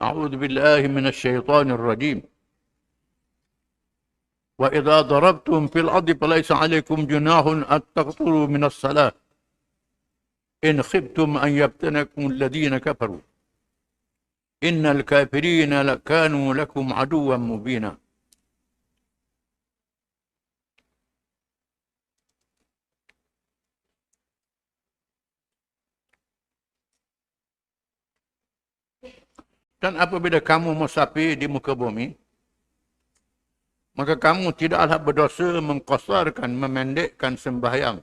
أعوذ بالله من الشيطان الرجيم. وإذا ضربتم في الأرض فليس عليكم جناح أن تقصروا من الصلاة إن خفتم أن يفتنكم الذين كفروا إن الكافرين كانوا لكم عدوا مبينا. Dan apabila kamu musafir di muka bumi, maka kamu tidaklah berdosa mengqasarkan, memendekkan sembahyang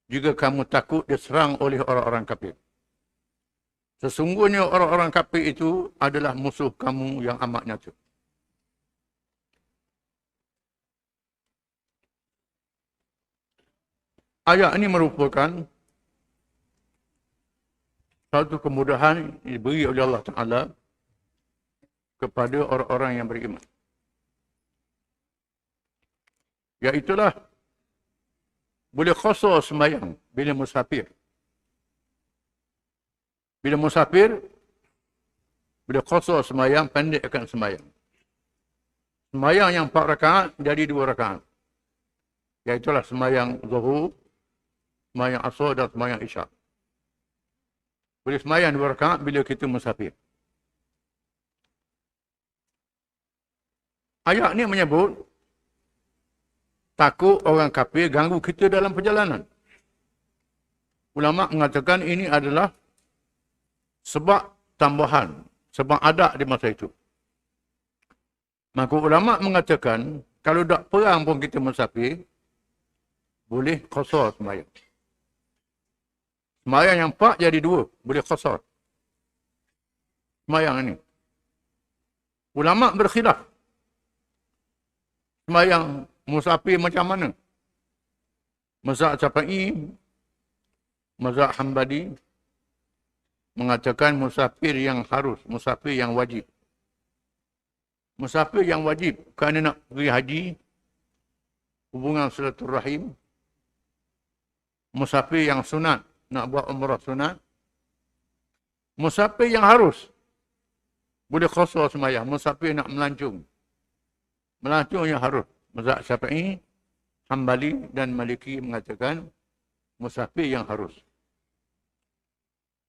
jika kamu takut diserang oleh orang-orang kafir. Sesungguhnya orang-orang kafir itu adalah musuh kamu yang amat nyata. Ayat ini merupakan satu kemudahan yang diberi oleh Allah Ta'ala kepada orang-orang yang beriman. Iaitulah boleh qasar sembahyang bila musafir. Bila musafir, bila qasar sembahyang, pendekkan sembahyang. Sembahyang yang 4 rakaat jadi 2 rakaat. Iaitulah sembahyang zuhur, sembahyang asar dan sembahyang isyak. Boleh sembahyang 2 rakaat bila kita musafir. Ayat ni menyebut takut orang kafir ganggu kita dalam perjalanan. Ulama mengatakan ini adalah sebab tambahan, sebab adat di masa itu. Maka ulama mengatakan kalau tak perang pun kita musafir, boleh qasar sembahyang. Sembahyang yang 4 jadi 2, boleh qasar. Sembahyang ini. Ulama berkhilaf. Sembahyang musafir macam mana? Mazhab Syafi'i, mazhab Hambali mengatakan musafir yang harus, musafir yang wajib. Musafir yang wajib kerana nak pergi haji, hubungan silaturahim. Musafir yang sunat, nak buat umrah sunat. Musafir yang harus, boleh qasar sembahyang. Musafir nak melancong, melancong yang harus. Mazhab Syafi'i, Hambali dan Maliki mengatakan musafir yang harus.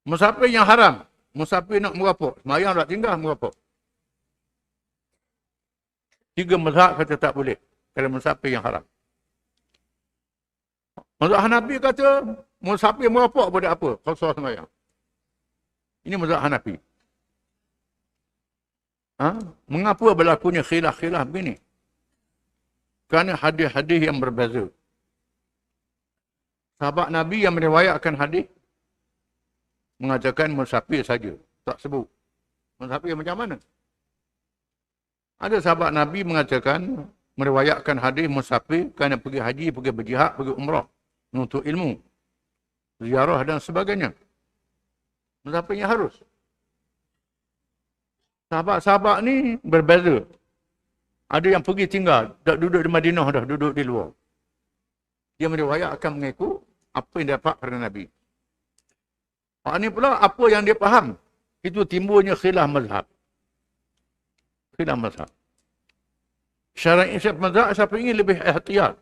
Musafir yang haram, musafir nak merapuk, sembahyang tak tinggal merapuk. 3 mazhab kata tak boleh kalau musafir yang haram. Mazhab Hanafi kata musafir merapuk pada apa? Qasar sembahyang. Ini mazhab Hanafi. Mengapa berlakunya khilaf-khilaf begini? Kerana hadis-hadis yang berbeza. Sahabat Nabi yang meriwayatkan hadis mengatakan musafir saja, tak sebut musafir macam mana. Ada sahabat Nabi mengatakan, meriwayatkan hadis musafir kerana pergi haji, pergi berjihad, pergi umrah, menuntut ilmu, ziarah dan sebagainya. Musafir yang harus. Sahabat-sahabat ni berbeza. Ada yang pergi tinggal, tak duduk di Madinah dah, duduk di luar. Dia meriwayatkan mengikut apa yang dia dapat pada Nabi. Ini pula apa yang dia faham. Itu timbulnya khilaf mazhab. Khilaf mazhab. Syara'i mazhab Syafi'i lebih ihtiyat.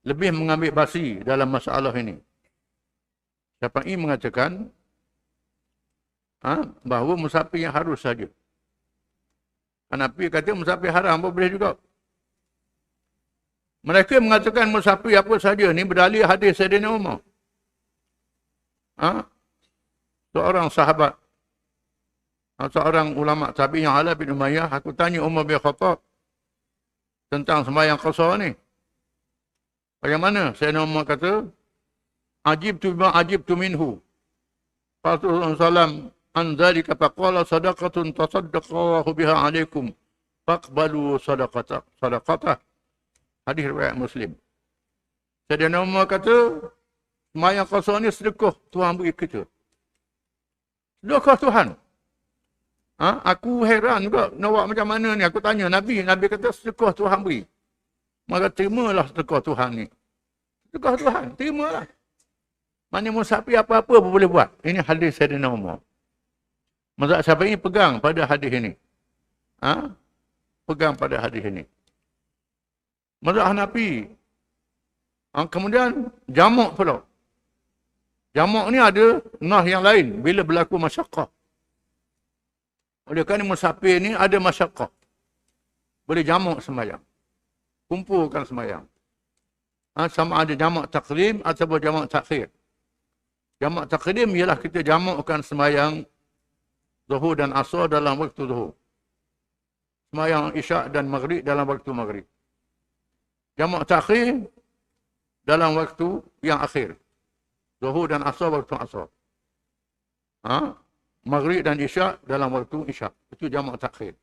Lebih mengambil basi dalam masalah ini. Syafi'i mengatakan bahawa musafir yang harus saja. Hanafi kata musafir haram pun boleh juga. Mereka mengatakan musafir apa saja ni berdalil hadis Sayyidina Umar. Seorang sahabat, seorang ulama tabi'in Ala bin Umayyah, aku tanya Umar bin Khattab tentang sembahyang qasar ni. Bagaimana? Sayyidina Umar kata, ajibtu bima ajibtu minhu. Rasulullah SAW an dzalika faqala sadaqatun tasaddaqallahu biha alaikum faqbalu sadaqatah. Hadis riwayat Muslim. Sayyidina Umar kata, sembahyang qasar ni sedekah Tuhan beri kita. Sedekah Tuhan. Aku heran juga nak buat macam mana ni. Aku tanya Nabi kata sedekah Tuhan beri. Maka terimalah sedekah Tuhan ni. Sedekah Tuhan, terimalah. Mana musafir apa-apa pun boleh buat. Ini hadis Sayyidina Umar. Mazhab Syafi'i pegang pada hadis ini. Pegang pada hadis ini. Mazhab Hanafi. Kemudian jamak pula. Jamak ni ada nah yang lain bila berlaku masyaqqah. Oleh kerana musafir ni ada masyaqqah. Boleh jamak sembahyang. Kumpulkan sembahyang. Sama ada jamak takdim ataupun jamak takhir. Jamak takdim ialah kita jamakkan sembahyang Zuhur dan Asar dalam waktu Zuhur. Sembahyang Isyak dan Maghrib dalam waktu Maghrib. Jamak takhir dalam waktu yang akhir. Zuhur dan Asar waktu Asar. Maghrib dan Isyak dalam waktu Isyak. Itu jamak takhir.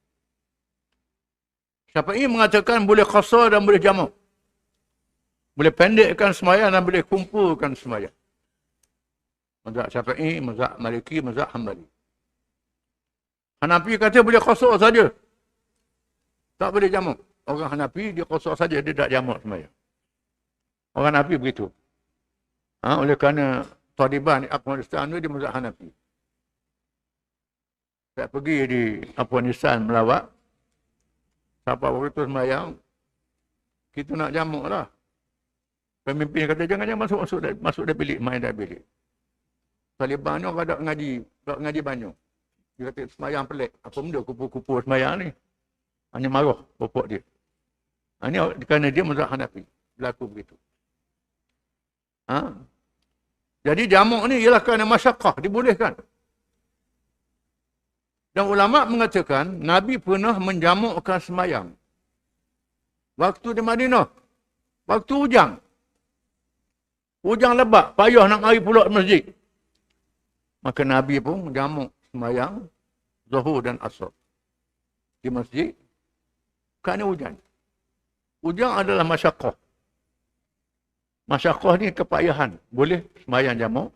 Syafi'i mengatakan boleh qasar dan boleh jamak. Boleh pendekkan sembahyang dan boleh kumpulkan sembahyang. Mazhab Syafi'i, mazhab Maliki, mazhab Hanbali. Hanafi kata boleh qasar saja. Tak boleh jamak. Orang Hanafi dia qasar saja, dia tak jamak sembahyang. Orang Hanafi begitu. Oleh kerana Taliban di Afghanistan dia mazhab Hanafi. Saya pergi di Afghanistan melawat. Siapa waktu sembahyang, kita nak jamak lah. Pemimpin kata jangan masuk dah bilik, main dah bilik. Taliban ni orang tak ngaji banyak. Dia kata sembahyang pelik. Apa benda kupu-kupu sembahyang ni? Hanya marah bapak dia. Ini kerana dia mazhab Hanafi. Berlaku begitu. Jadi jamak ni ialah kerana masyaqqah, dibolehkan. Dan ulama mengatakan Nabi pernah menjamakkan sembahyang. Waktu di Madinah. Waktu hujang. Hujang lebat, payah nak mari pulak masjid. Maka Nabi pun menjamak sembahyang Zuhur dan Asar di masjid kerana hujan. Hujan adalah masyaqqah. Masyaqqah ni kepayahan. Boleh sembahyang jamak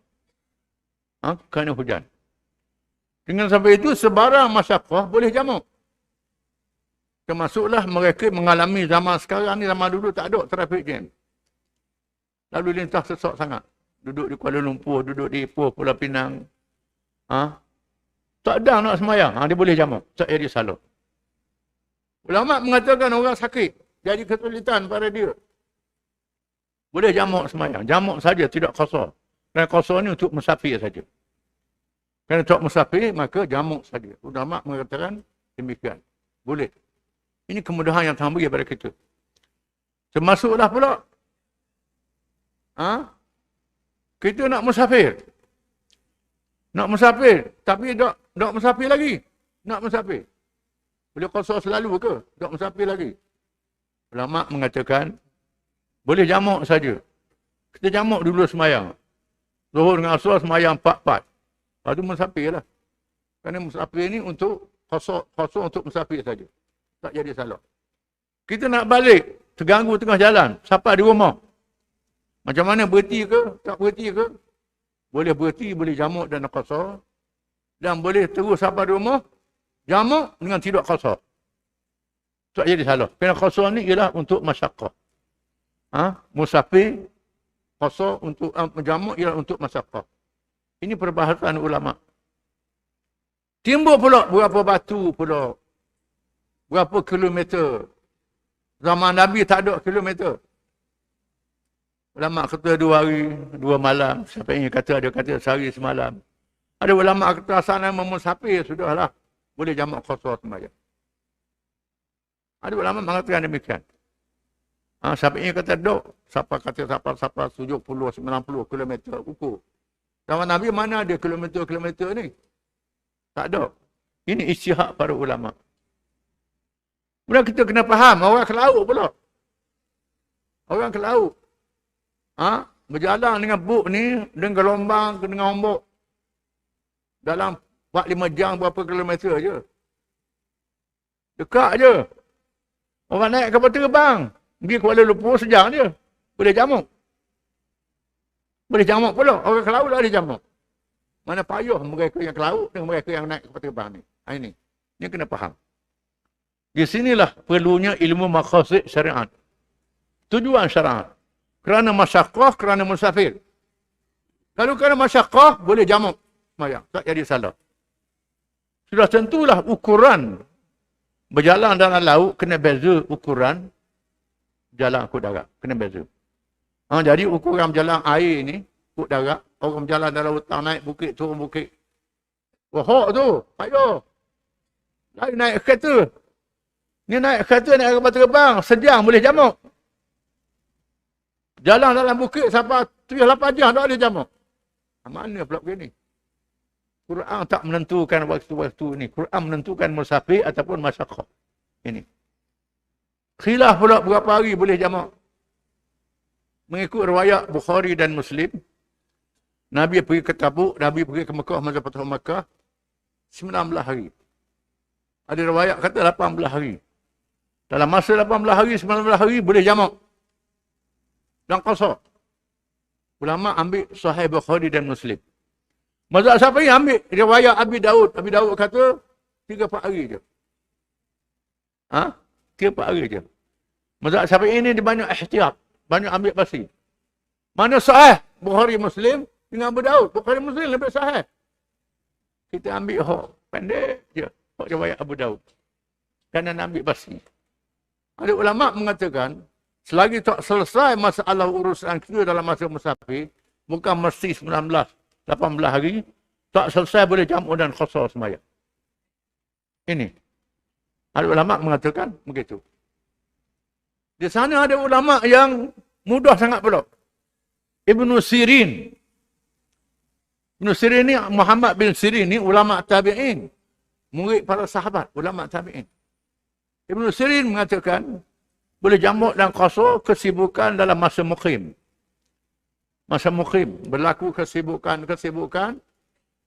kerana hujan. Dengan sebab itu sebarang masyaqqah boleh jamak. Termasuklah mereka mengalami zaman sekarang ni, zaman dulu tak ada traffic jam. Lalu lintas sesak sangat. Duduk di Kuala Lumpur, duduk di Ipoh, Pulau Pinang. Tak ada nak sembahyang. Dia boleh jamak. Tak jadi salah. Ulama mengatakan orang sakit. Jadi kesulitan pada dia. Boleh jamak sembahyang. Jamak saja, tidak qasar. Kerana qasar ni untuk musafir saja. Kerana untuk musafir, maka jamak saja. Ulama mengatakan demikian. Boleh. Ini kemudahan yang Tuhan beri kepada kita. Termasuklah pula. Kita nak musafir. Nak musafir. Tapi tak musafir lagi. Nak musafir. Boleh qasar selalu ke? Tak musafir lagi. Ulama mengatakan, boleh jamak saja. Kita jamak dulu sembahyang. Zuhur dengan Asar sembahyang 4-4. Lepas tu musafir lah. Kerana musafir ni untuk qasar untuk musafir saja. Tak jadi salah. Kita nak balik, terganggu tengah jalan, sampai di rumah. Macam mana, berhenti ke? Tak berhenti ke? Boleh berhenti, boleh jamak dan qasar. Dan boleh terus sampai di rumah, jamak dengan tidak qasar. Tak jadi salah. Kerana qasar ni ialah untuk masyaqqah. Musafir, qasar untuk jamak ialah untuk masyaqqah. Ini perbahasan ulama. Timbul pula berapa batu pula. Berapa kilometer. Zaman Nabi tak ada kilometer. Ulama kata 2 hari, 2 malam. Siapa yang kata, ada kata sehari semalam. Ada ulama kata asal nama musafir, sudahlah. Boleh jamak qasar sembahyang. Ada ulama mengatakan demikian. Siapa yang kata dok. Siapa kata siapa 70, 90 kilometer ukur. Zaman Nabi mana ada kilometer-kilometer ni? Tak ada. Ini ijtihad para ulama. Kemudian kita kena faham, orang ke laut pula. Orang ke laut. Berjalan dengan bot ni, dengan gelombang, dengan ombak. Dalam 4-5 jam, berapa kilometer je. Dekat je. Orang naik kapal terbang. Pergi Kuala Lumpur sejam je. Boleh jamak. Boleh jamak pula. Orang ke laut lah dia jamak. Mana payah mereka yang ke laut dengan mereka yang naik kapal terbang ni. Ini kena faham. Di sinilah perlunya ilmu maqasid syariat. Tujuan syariat. Kerana masyaqqah, kerana musafir. Kalau kerana masyaqqah, boleh jamak sembahyang. Tak jadi salah. Sudah tentulah ukuran berjalan dalam laut kena beza ukuran jalan ikut darat. Kena beza. Jadi ukuran berjalan air ni ikut darat. Orang berjalan dalam hutan naik bukit, turun bukit. Wah, tu. Ayo. Lain naik kereta. Ni naik kereta, naik kapal terbang. Sejam boleh jamuk. Jalan dalam bukit sampai 7-8 jam tak ada jamuk. Mana pula begini? Quran tak menentukan waktu-waktu ni. Quran menentukan musafir ataupun masyaqqah. Ini. Khilaf pula berapa hari boleh jamuk. Mengikut riwayat Bukhari dan Muslim, Nabi pergi ke Tabuk, Nabi pergi ke Mekah, masa Fathu Makkah, 19 hari. Ada riwayat kata 18 hari. Dalam masa 18 hari, 19 hari boleh jamuk. Dan qasar. Ulama ambil Sahih Bukhari dan Muslim. Mazhab Syafi'i ambil riwayat Abi Daud. Abi Daud kata 3-4 hari je. 3-4 hari je. Mazhab Syafi'i ini dia banyak ihtiyat. Banyak ambil pasti. Mana Sahih Bukhari Muslim dengan Abu Daud. Bukhari Muslim lebih sahih. Kita ambil pendek je. Riwayat Abu Daud. Kerana nak ambil pasti. Ada ulama mengatakan, selagi tak selesai masalah urusan kita dalam masa musafir, bukan mesti 19, 18 hari, tak selesai boleh jam'u dan qasar sembahyang. Ini. Ada ulama mengatakan begitu. Di sana ada ulama yang mudah sangat pula. Ibnu Sirin. Ibnu Sirin ni, Muhammad bin Sirin ni ulama tabi'in. Murid para sahabat, ulama tabi'in. Ibnu Sirin mengatakan, boleh jamuk dan qasar kesibukan dalam masa muqim. Masa muqim. Berlaku kesibukan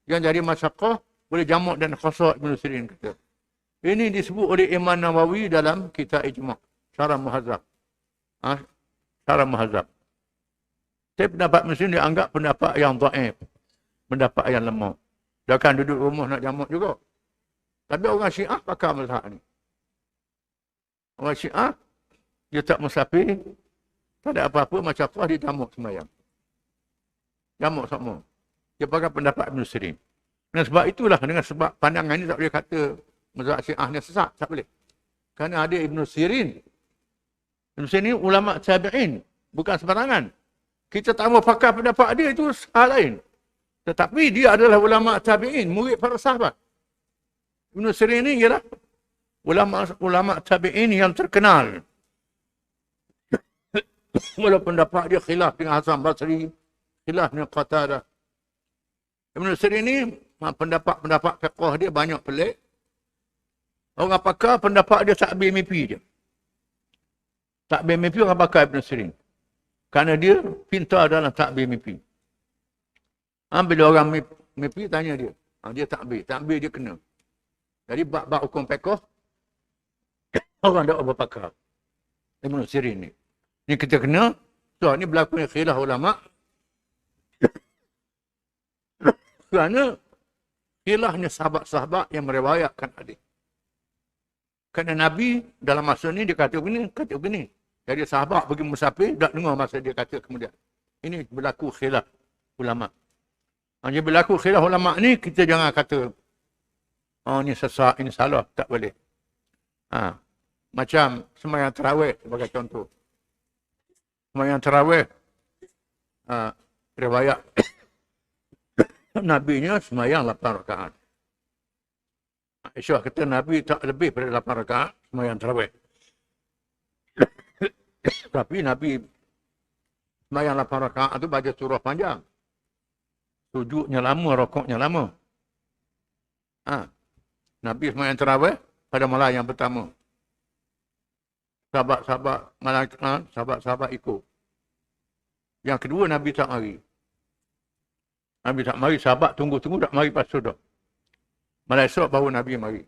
yang jadi masyaqqah, boleh jamuk dan qasar, Ibnu Sirin kata. Ini disebut oleh Imam Nawawi dalam kitab Ijma'. Syarah Muhazzab. Syarah Muhazzab. Tapi pendapat Muslim dianggap pendapat yang dhaif. Pendapat yang lemah. Dia akan duduk rumah nak jamuk juga. Tapi orang Syiah pakai mazhab ni. Orang Syiah, dia tak musafir, tak ada apa-apa, macam apa dia jamuk sembahyang. Jamuk semua. Dia pakai pendapat Ibn Sirin. Dan sebab itulah, dengan sebab pandangan ini tak boleh kata mazhab Syiah ni sesat. Tak boleh. Kerana ada Ibn Sirin. Ibn Sirin ni ulama tabi'in. Bukan sembarangan. Kita tak mau pakai pendapat dia, itu hal lain. Tetapi dia adalah ulama tabi'in, murid para sahabat. Ibn Sirin ni ialah ulama tabi'in yang terkenal. Walaupun pendapat dia khilaf dengan Hasan Basri, khilaf dengan Qatadah. Ibn Sirin ni pendapat fiqh dia banyak pelik. Orang pakar pendapat dia takbir mimpi je. Takbir mimpi orang pakar Ibn Sirin. Kerana dia pintar dalam takbir mimpi. Bila orang mimpi tanya dia. Dia takbir. Takbir dia kena. Jadi bab hukum fiqh orang tak berpakar. Ibn Sirin ni. Ni kita kena. So ni berlaku khilaf ulama. Kerana khilafnya sahabat-sahabat yang meriwayatkan hadis. Kerana Nabi dalam masa ni dia kata begini. Jadi sahabat pergi musafir, tak dengar masa dia kata kemudian. Ini berlaku khilaf ulama. Jadi berlaku khilaf ulama ni, kita jangan kata, ni sesat, ini salah. Tak boleh. Macam sembahyang tarawih sebagai contoh. Sembahyang tarawih, riwayat Nabi nya sembahyang 8 rakaat. Aisyah kata Nabi tak lebih pada 8 rakaat sembahyang tarawih. Tapi Nabi sembahyang 8 rakaat tu baca surah panjang. Sujudnya lama, rokoknya lama. Nabi sembahyang tarawih pada malam yang pertama. Sahabat-sahabat ikut. Yang kedua Nabi tak mari. Nabi tak mari, sahabat tunggu-tunggu tak mari pas sudah. Malam esok baru Nabi mari.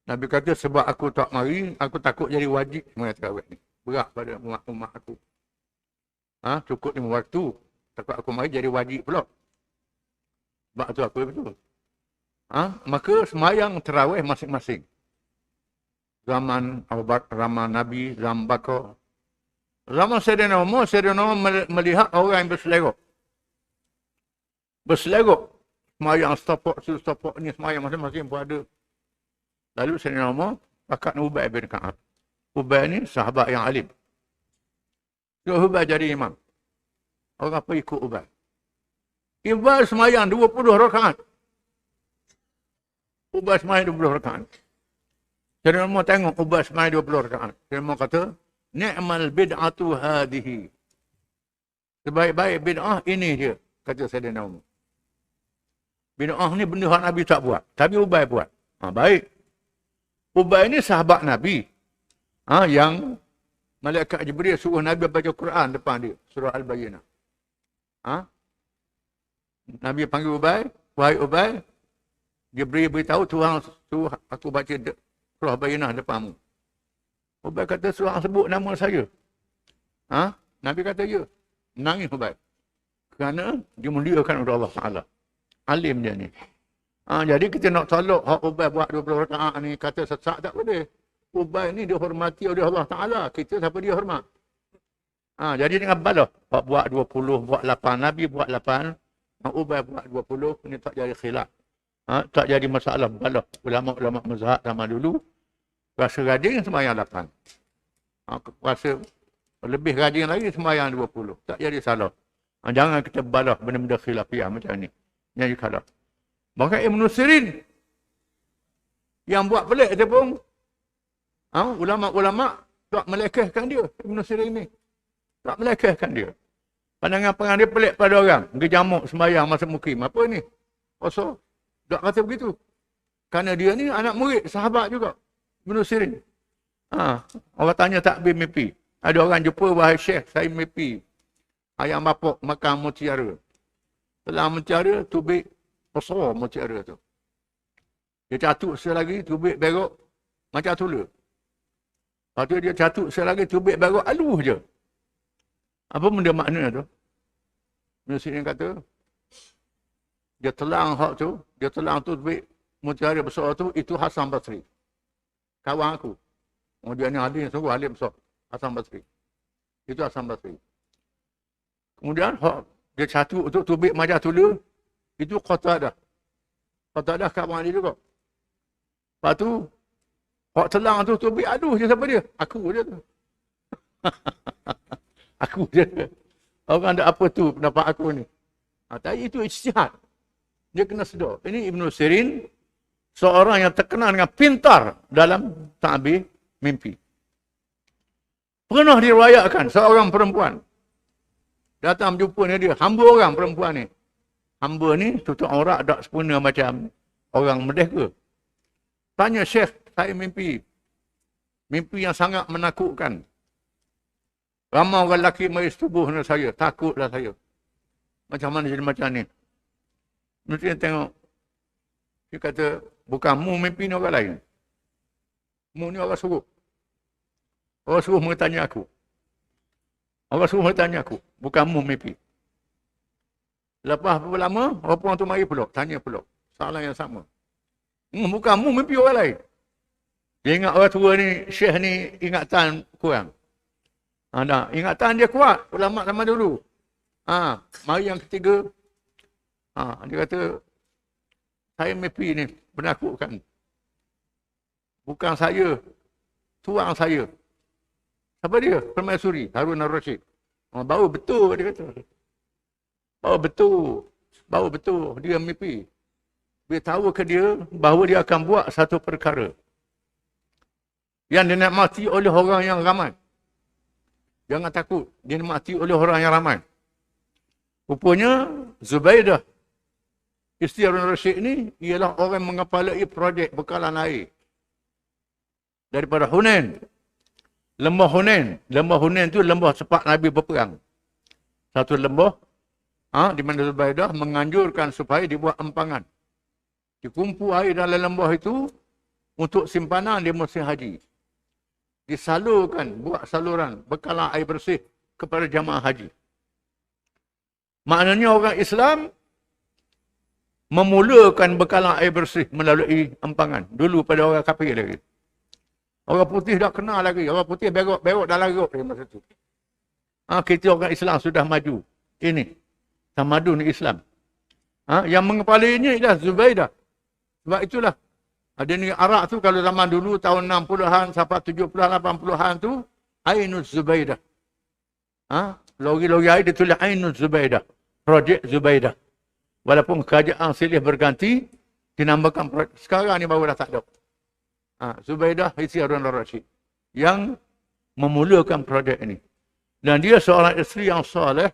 Nabi kata sebab aku tak mari, aku takut jadi wajib sembahyang tarawih ni. Berat pada umat aku. Cukup 5 waktu. Takut aku mari jadi wajib pula. Sebab tu aku betul. Maka sembahyang tarawih masing-masing. Zaman Abu Bakar, zaman Nabi, zaman Bakar. Zaman Sayyidina Umar melihat orang yang berselerok. Berselerok Semayang stopok ni, semayang masing-masing pun ada. Lalu Sayyidina Umar pakat Ubay bin Ka'ab. Ubay ni sahabat yang alim. So Ubay jadi imam. Orang apa ikut Ubay. Ubay semayang 20 rakaat. Ubay semayang 20 rakaat. Sayyidina Umar tengok Ubay semayang 20 rakaat. Sayyidina Umar kata, ni'mal bid'atu hadihi. Sebaik-baik bid'ah ini dia, kata Sayyidina Umar. Bid'ah ni benda yang Nabi tak buat. Tapi Ubay buat. Baik. Ubay ni sahabat Nabi. Yang Malaikat Jibril suruh Nabi baca Quran depan dia. Surah Al-Bayyinah. Nabi panggil Ubay. Wahai Ubay. Jibril beritahu Tuhan suruh aku baca Surah Al-Bayyinah depanmu. Ubay kata Tuhan sebut nama saya. Nabi kata ya. Menangis Ubay. Kerana dimuliakan oleh Allah Ta'ala. Alim dia ni. Jadi kita nak tolak hak Ubay buat 20 rakaat ni kata sesat tak boleh. Ubay ni dihormati oleh Allah Ta'ala. Kita siapa dia hormat. Jadi dengan balah. Hak buat 20, buat 8. Nabi buat 8. Ubay buat 20. Ini tak jadi khilaf. Tak jadi masalah balah. Ulama-ulama mazhab zaman dulu. Rasa rajin sembahyang 8. Rasa lebih rajin lagi sembahyang 20. Tak jadi salah. Jangan kita balah benda-benda khilafiyah macam ni. Yang kalah. Bahkan Ibn Sirin yang buat pelik dia pun ulama-ulama tak melekehkan dia. Ibn Sirin ni tak melekehkan dia. Pandangan dia pelik pada orang. Gejamuk sembahyang masa mukim. Apa ni? Pasal tak kata begitu. Kerana dia ni anak murid, sahabat juga. Ibn Sirin. Orang tanya takbir mimpi. Ada orang jumpa, wahai Syekh, saya mimpi ayam bapak makan mutiara. Setelah mutiara, tubik besar mutiara tu. Dia catuk selagi, tubik berok macam tula. Lepas tu dia catuk selagi, tubik berok halus je. Apa benda makna tu? Manusia yang kata, dia telang hak tu, dia telang tu tubik mutiara besar tu, itu Hasan Basri. Kawan aku. Dia ni alim, sungguh alim besar. Hasan Basri. Itu Hasan Basri. Kemudian hak dia catuk tu tubik macam tula, itu Qatadah. Qatadah kawan dia juga. Lepas tu, hak telang tu tubik, aduh je siapa dia? Aku dia tu. Aku dia. Orang ada apa tu pendapat aku ni. Tapi itu ijtihad. Dia kena sedar. Ini Ibn Sirin, seorang yang terkenal dengan pintar dalam ta'bir mimpi. Pernah diriwayatkan seorang perempuan datang berjumpa dengan dia. Hamba orang perempuan ni. Hamba ni tutup aurat tak sempurna macam orang merdeka. Tanya Syekh, saya mimpi. Mimpi yang sangat menakutkan. Ramai orang lelaki mari setubuh dengan saya. Takutlah saya. Macam mana jadi macam ni? Mesti tengok. Dia kata, bukan mu mimpi ni orang lain. Mu ni orang suruh. Orang suruh bertanya aku. Orang suruh bertanya aku. Bukan mu mimpi. Lepas berapa lama, orang tu mari pulak. Tanya pulak. Soalan yang sama. Bukan mu mimpi orang lain. Dia ingat orang tua ni, Syekh ni ingatan kurang. Ingatan dia kuat. Ulama zaman dulu. Mari yang ketiga. Dia kata, saya mimpi ni menakutkan. Bukan saya. Tuang saya. Siapa dia? Permaisuri. Harun al-Rashid. Bau betul dia kata. Bau betul. Bau betul. Dia mimpi. Beritahu ke dia bahawa dia akan buat satu perkara yang dinikmati oleh orang yang ramai. Jangan takut. Dinikmati oleh orang yang ramai. Rupanya Zubaidah, isteri Harun al-Rashid ni, ialah orang yang mengepalai projek bekalan air daripada Hunain. Lembah Hunain. Lembah Hunain tu lembah tempat Nabi berperang. Satu lembah di mana Zubaidah menganjurkan supaya dibuat empangan. Dikumpul air dalam lembah itu untuk simpanan di musim haji. Disalurkan, buat saluran bekalan air bersih kepada jamaah haji. Maknanya orang Islam memulakan bekalan air bersih melalui empangan. Dulu pada orang kafir lagi. Orang putih dah kenal lagi. Orang putih berok dah larut masa tu. Kita orang Islam sudah maju. Ini. Tamadun Islam. Yang mengepalainya ialah Zubaidah. Sebab itulah ada negeri Arab tu kalau zaman dulu tahun 60-an sampai 70-an 80-an tu Ainul Zubaidah. Lori-lori air ditulis Ainul Zubaidah. Projek Zubaidah. Walaupun kerajaan silih berganti dinamakan projek. Sekarang ni baru dah tak ada. Zubaidah Siti Harun al-Rashid yang memulakan projek ini. Dan dia seorang isteri yang soleh,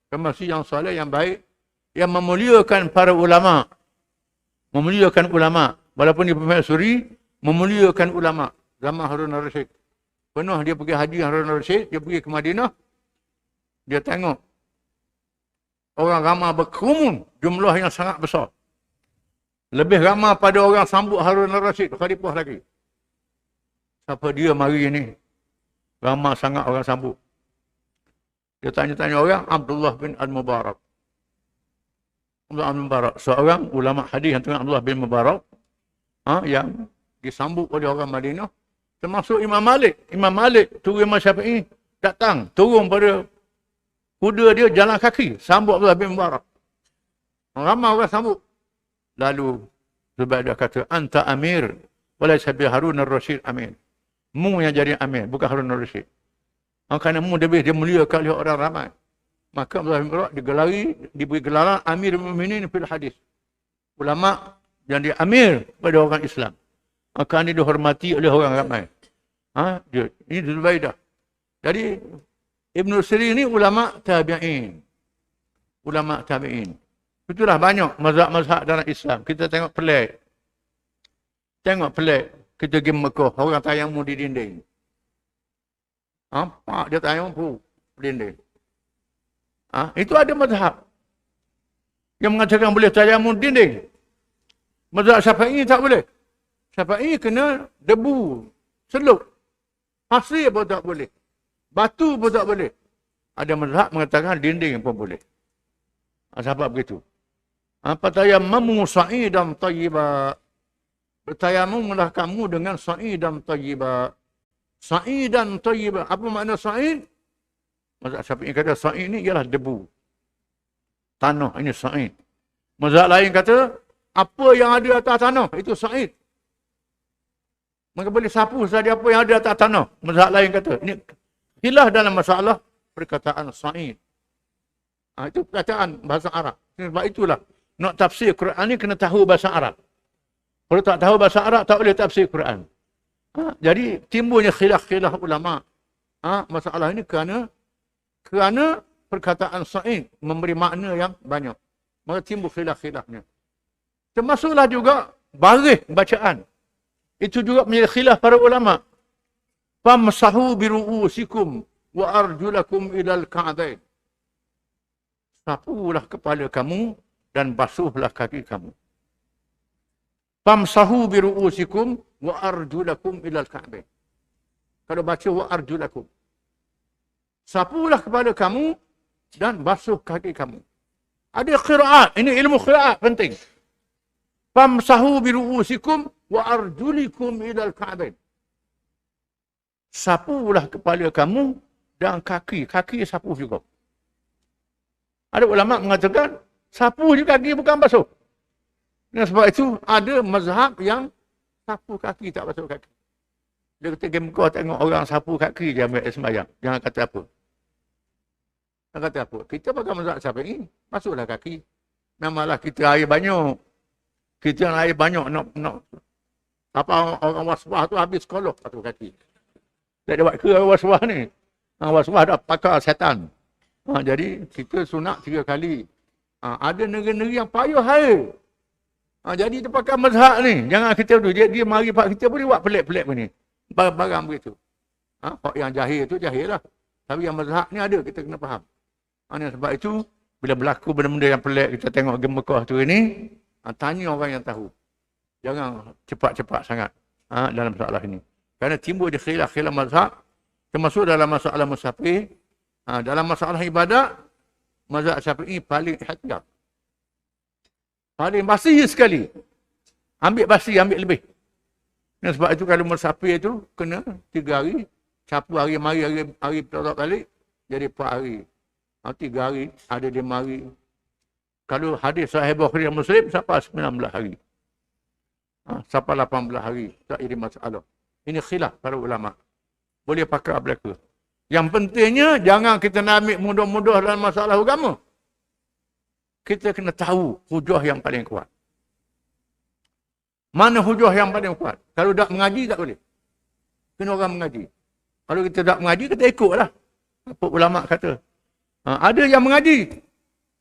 termasuk yang soleh, yang baik, yang memuliakan para ulama. Memuliakan ulama. Walaupun dia permaisuri, memuliakan ulama. Zaman Harun al-Rashid. Penuh dia pergi haji Harun al-Rashid, dia pergi ke Madinah. Dia tengok orang ramai berkerumun, jumlah yang sangat besar. Lebih ramai pada orang sambut Harun al-Rashid, khalifah lagi. Siapa dia mari ni? Ramai sangat orang sambut. Dia tanya-tanya orang, Abdullah bin Al-Mubarak. Abdullah bin Mubarak, seorang ulama hadis yang tengah Abdullah bin Mubarak, yang disambut oleh orang Madinah, termasuk Imam Malik. Imam Malik, turun Imam Syafi'i, datang, turun pada kuda dia jalan kaki, sambut Abdullah bin Mubarak. Ramai orang sambut. Lalu Zubaidah kata, anta amir, walaysa bi Harun al-Rashid amir. Mu yang jadi amir, bukan Harun al-Rashid. Kerana mu dia muliakan oleh orang ramai. Maka Abdullah bin Mubarak diberi gelaran Amir Mu'minin fil hadis. Ulama yang dia amir pada orang Islam. Maka ini dihormati oleh orang ramai. Ini Zubaidah. Jadi Ibn Sirin ni ulama tabi'in. Ulama tabi'in. Itulah banyak mazhab-mazhab dalam Islam. Kita tengok pelik. Tengok pelik. Kita pergi Mekah, orang tayammum di dinding. Pak dia tayammum dinding. Itu ada mazhab yang mengatakan boleh tayammum dinding. Mazhab Syafi'i tak boleh. Syafi'i kena debu, celup. Pasir pun tak boleh. Batu pun tak boleh. Ada mazhab mengatakan dinding pun boleh. Sebab begitu. Fatayammamu sa'idan tayyiba. Bertayammumlah kamu dengan sa'idan tayyiba. Sa'idan tayyiba. Apa makna sa'id? Mazhab Syafi'i kata sa'id ni ialah debu. Tanah ini sa'id. Mazhab lain kata apa yang ada atas tanah itu sa'id. Maka boleh sapu saja apa yang ada atas tanah. Mazhab lain kata ini khilaf dalam masalah perkataan sa'id. Itu perkataan bahasa Arab. Sebab itulah nak tafsir Quran ni kena tahu bahasa Arab. Kalau tak tahu bahasa Arab tak boleh tafsir Quran. Jadi timbulnya khilaf-khilaf ulama. Masalah ini kerana perkataan sa'id memberi makna yang banyak. Maka timbul khilaf-khilafnya. Termasuklah juga baris bacaan. Itu juga menjadi khilaf para ulama. Famsahu biru'usikum wa arjulakum ilal ka'bain. Sapulah kepala kamu dan basuhlah kaki kamu. Famsahu biru'usikum wa arjulakum ilal ka'bain. Kalau baca wa arjulakum. Sapulah kepala kamu dan basuh kaki kamu. Ada qiraat. Ini ilmu qiraat penting. Famsahu biru'usikum wa arjulikum ilal ka'bain. Sapulah kepala kamu dan kaki. Kaki sapu juga. Ada ulama mengatakan sapu je kaki bukan basuh. Dan sebab itu ada mazhab yang sapu kaki tak basuh kaki. Dia kata kau tengok orang sapu kaki je ambil sembahyang. Jangan kata apa. Jangan kata apa. Kita pakai mazhab Syafi'i, basuhlah kaki. Memanglah kita air banyak. Kita air banyak nak apa orang waswah tu habis sekolah satu kaki. Tak ada buat ke waswah ni. Waswah dah pakar setan. Jadi kita sunat 3 kali. Ada negeri-negeri yang payah air. Jadi dia pakai mazhab ni. Jangan kita tu. Dia mari pak kita boleh buat pelik-pelik ni. Barang begitu. Hak yang jahil tu jahil lah. Tapi yang mazhab ni ada. Kita kena faham. Sebab itu bila berlaku benda-benda yang pelik kita tengok di Mekah tu ini. Tanya orang yang tahu. Jangan cepat-cepat sangat dalam masalah ini. Kerana timbul di khilaf-khilaf mazhab. Termasuk dalam masalah musafir. Dalam masalah ibadat, mazhab Syafi'i paling ihtiyat. Paling basi sekali. Ambil basi, ambil lebih. Dan sebab itu kalau musafir itu kena 3 hari. Capu hari mari, hari pertama balik, jadi 4 hari. 3 hari, ada dia mari. Kalau hadis Sahih Bukhari dan Muslim, sampai 19 hari. Sampai 18 hari. Tak jadi masalah. Ini khilaf para ulama. Boleh pakai belaka. Yang pentingnya, jangan kita nak ambil mudah-mudah dalam masalah agama. Kita kena tahu hujah yang paling kuat. Mana hujah yang paling kuat? Kalau tak mengaji, tak boleh. Kena orang mengaji. Kalau kita tak mengaji, kita ikutlah. Apa ulama kata. Ada yang mengaji.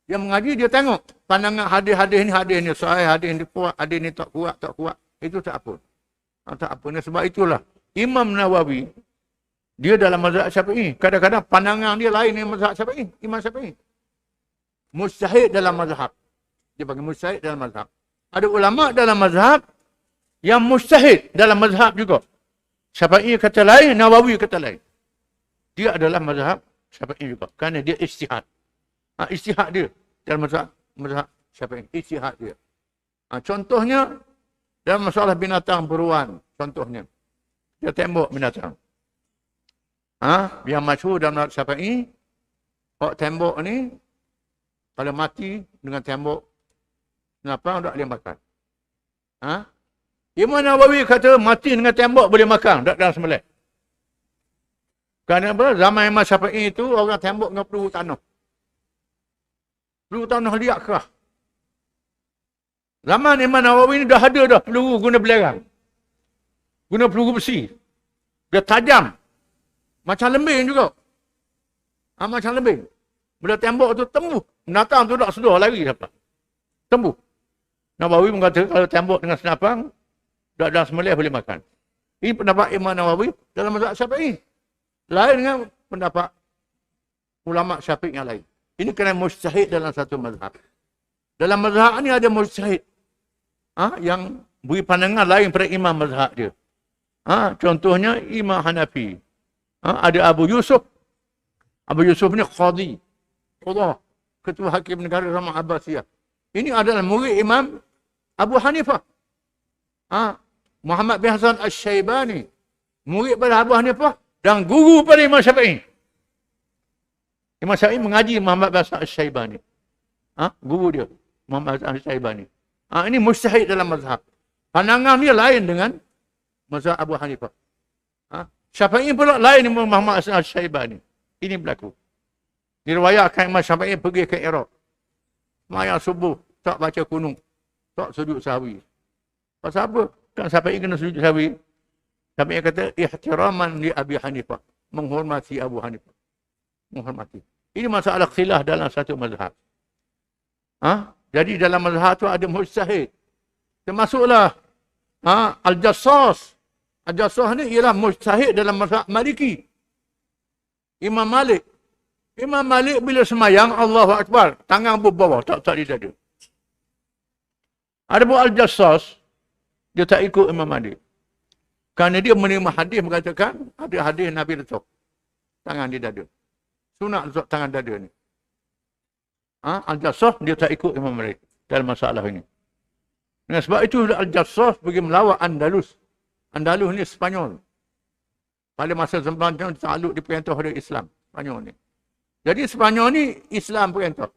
Yang mengaji, dia tengok. Pandangan hadis-hadis ni sahih, hadis ni kuat, hadis ni tak kuat. Itu tak apa. Tak apa. Sebab itulah. Imam Nawawi, dia dalam mazhab Syafi'i. Kadang-kadang pandangan dia lain dengan mazhab Syafi'i. Imam Syafi'i. Mujtahid dalam mazhab. Dia panggil mujtahid dalam mazhab. Ada ulama dalam mazhab yang mujtahid dalam mazhab juga. Syafi'i kata lain, Nawawi kata lain. Dia adalah mazhab Syafi'i juga. Kerana dia ijtihad. Ijtihad dia dalam mazhab Syafi'i. Ijtihad dia. Contohnya, dalam masalah binatang buruan. Contohnya. Dia tembok binatang. Yang masyhur dalam mazhab Syafi'i, tembok ni, kalau mati dengan tembok, kenapa tak boleh makan? Imam Nawawi kata mati dengan tembok boleh makan, tak dalam sembelih. Kerana apa? Zaman Imam Syafi'i itu orang tembok dengan peluru tanah. Peluru tanah liat kerah. Zaman Imam Nawawi ni dah ada dah peluru guna belerang. Guna peluru besi. Dia tajam. Macam lembing juga. Macam lembing. Bila tembok tu tembus. Binatang tu tak sedar lari dapat. Tembus. Nawawi mengatakan kalau tembok dengan senapang, tak dalam sembelih boleh makan. Ini pendapat Imam Nawawi dalam mazhab Syafi'i. Lain dengan pendapat ulama Syafi'i yang lain. Ini kena mujtahid dalam satu mazhab. Dalam mazhab ni ada mujtahid. Yang beri pandangan lain pada imam mazhab dia. Contohnya Imam Hanafi. Ada Abu Yusuf. Abu Yusuf ni qadhi. Ketua Hakim Negara Zaman Abbasiyah. Ini adalah murid Imam Abu Hanifah. Muhammad bin Hasan Asy-Syaibani. Murid pada Abu Hanifah dan guru pada Imam Syafi'i. Imam Syafi'i mengaji Muhammad bin Hasan Asy-Syaibani. Guru dia. Muhammad bin Hasan Asy-Syaibani. Ini mujtahid dalam mazhab. Pandangan dia lain dengan mazhab Abu Hanifah. Syafi'i pula lain dengan Muhammad bin Hasan Asy-Syaibani. Ini berlaku. Diriwayatkan Imam Syafi'i pergi ke Iraq. Semayang subuh, tak baca kunung. Tak sujud sahwi. Pasal apa? Kan Syafi'i kena sujud sahwi. Syafi'i kata, ihtiraman li Abi Hanifah. Menghormati Abu Hanifah. Menghormati. Ini masalah khilaf dalam satu mazhab. Jadi dalam mazhab tu ada mujtahid. Termasuklah Al-Jassas. Al-Jassas ni ialah mujtahid dalam mazhab Maliki. Imam Malik. Imam Malik bila semayang, Allahu Akbar. Tangan berbawah, tak di dada. Ada buat Al-Jassas, dia tak ikut Imam Malik. Kerana dia menerima hadis mengatakan, ada hadis Nabi letak tangan di dada. Sunat letak tangan dada ni. Al-Jassas, dia tak ikut Imam Malik dalam masalah ini. Dengan sebab itu, Al-Jassas pergi melawat Andalus. Andalus ni Spanyol. Pada masa zaman itu, takluk diperintah oleh Islam. Spanyol ni. Jadi Spanyol ni Islam perintah.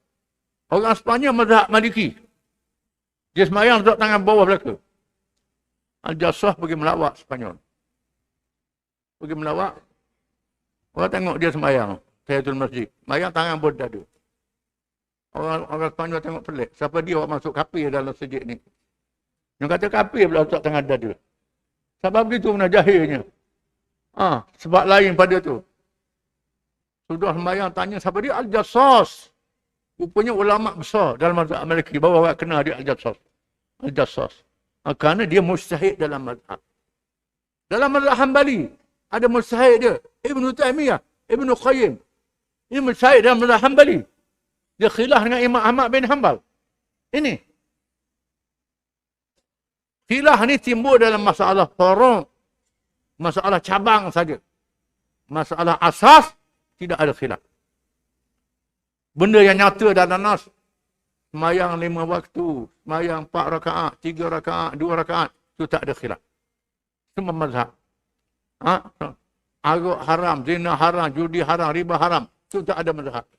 Orang Spanyol mazhab Maliki. Dia semayang letak tangan bawah belaka. Al-Jassas pergi melawat Spanyol. Pergi melawat. Orang tengok dia semayang. Tahiyatul masjid. Semayang tangan bawah dada. Orang Spanyol tengok pelik. Siapa dia orang masuk kafir dalam masjid ni. Yang kata kafir pula letak tangan dada. Sebab begitu kena jahilnya. Sebab lain pada tu. Sudah sembahyang tanya siapa dia? Al-Jassas. Rupanya ulama besar dalam mazhab Maliki. Bawa orang kenal dia Al-Jassas. Al-Jassas. Kerana dia mujtahid dalam mazhab. Dalam mazhab Hanbali. Ada mujtahid dia. Ibn Taymiyah. Ibn Qayyim. Ini mujtahid dalam mazhab Hanbali. Dia khilaf dengan Imam Ahmad bin Hanbal. Ini. Khilaf ni timbul dalam masalah furu'. Masalah cabang saja. Masalah asas. Tidak ada khilaf. Benda yang nyata dalam nas. Semayang 5 waktu. Semayang 4 rakaat. 3 rakaat. 2 rakaat. Itu tak ada khilaf. Semua mazhab. Arak haram. Zina haram. Judi haram. Riba haram. Itu tak ada mazhab.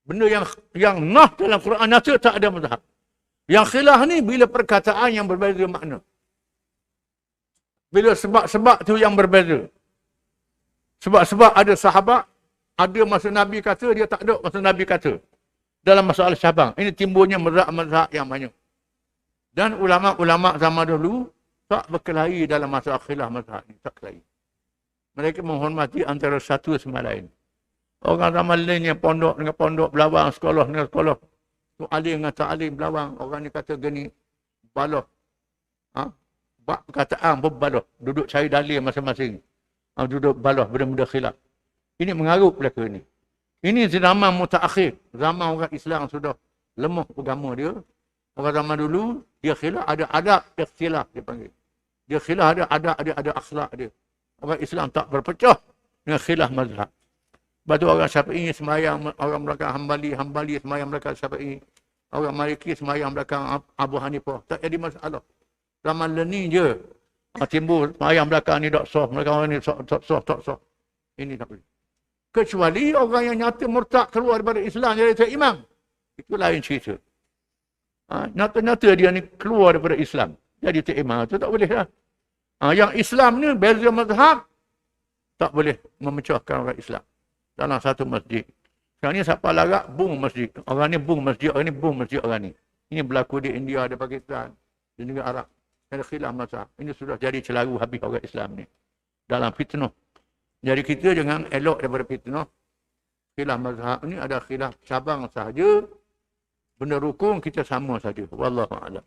Benda yang nah dalam Quran nyata tak ada mazhab. Yang khilaf ni bila perkataan yang berbeza makna. Bila sebab-sebab tu yang berbeza. Sebab-sebab ada sahabat, ada masa Nabi kata, dia tak ada masa Nabi kata. Dalam masalah cabang. Ini timbulnya mazhab-mazhab yang banyak. Dan ulama-ulama zaman dulu tak berkelahi dalam masalah khilaf mazhab ni. Tak kelahi. Mereka menghormati antara satu sama lain. Orang zaman lain yang pondok dengan pondok, belawang, sekolah dengan sekolah. Tu alim dengan tak alim, belawang. Orang ni kata gini, baloh. Buat perkataan pun baloh. Duduk cari dalil masing-masing. Duduk baloh, benda-benda khilaf. Ini mengarut belaka ni. Ini zaman mutaakhir. Zaman orang Islam sudah lemah agama dia. Orang zaman dulu, dia khilaf, ada adab ikhtilaf dia panggil. Dia khilaf, ada adab, ada akhlak dia. Orang Islam tak berpecah dengan khilaf mazhab. Lepas tu orang Syafi'i semayang, orang belakang Hambali semayang belakang Syafi'i. Orang Maliki semayang belakang Abu Hanifah. Tak jadi masalah. Zaman ni je. Timbul semayang belakang ni tak sah. Belakang orang ni tak sah. Ini tak boleh. Kecuali orang yang nyata murtad keluar daripada Islam jadi tak imam. Itu lain cerita. Nyata-nyata dia ni keluar daripada Islam. Jadi tak imam. Itu tak boleh lah. Yang Islam ni beza mazhab. Tak boleh memecahkan orang Islam. Dalam satu masjid. Sekarang ni siapa larak, bung masjid. Orang ni bung masjid, orang ni bung masjid orang ni. Ini berlaku di India, di Pakistan, di negara Arab. Ada khilaf mazhab. Ini sudah jadi celaru habis orang Islam ni. Dalam fitnah. Jadi kita jangan elok daripada fitnah. Khilaf mazhab ni ada khilaf cabang sahaja. Benda rukun kita sama saja. Wallahu a'lam.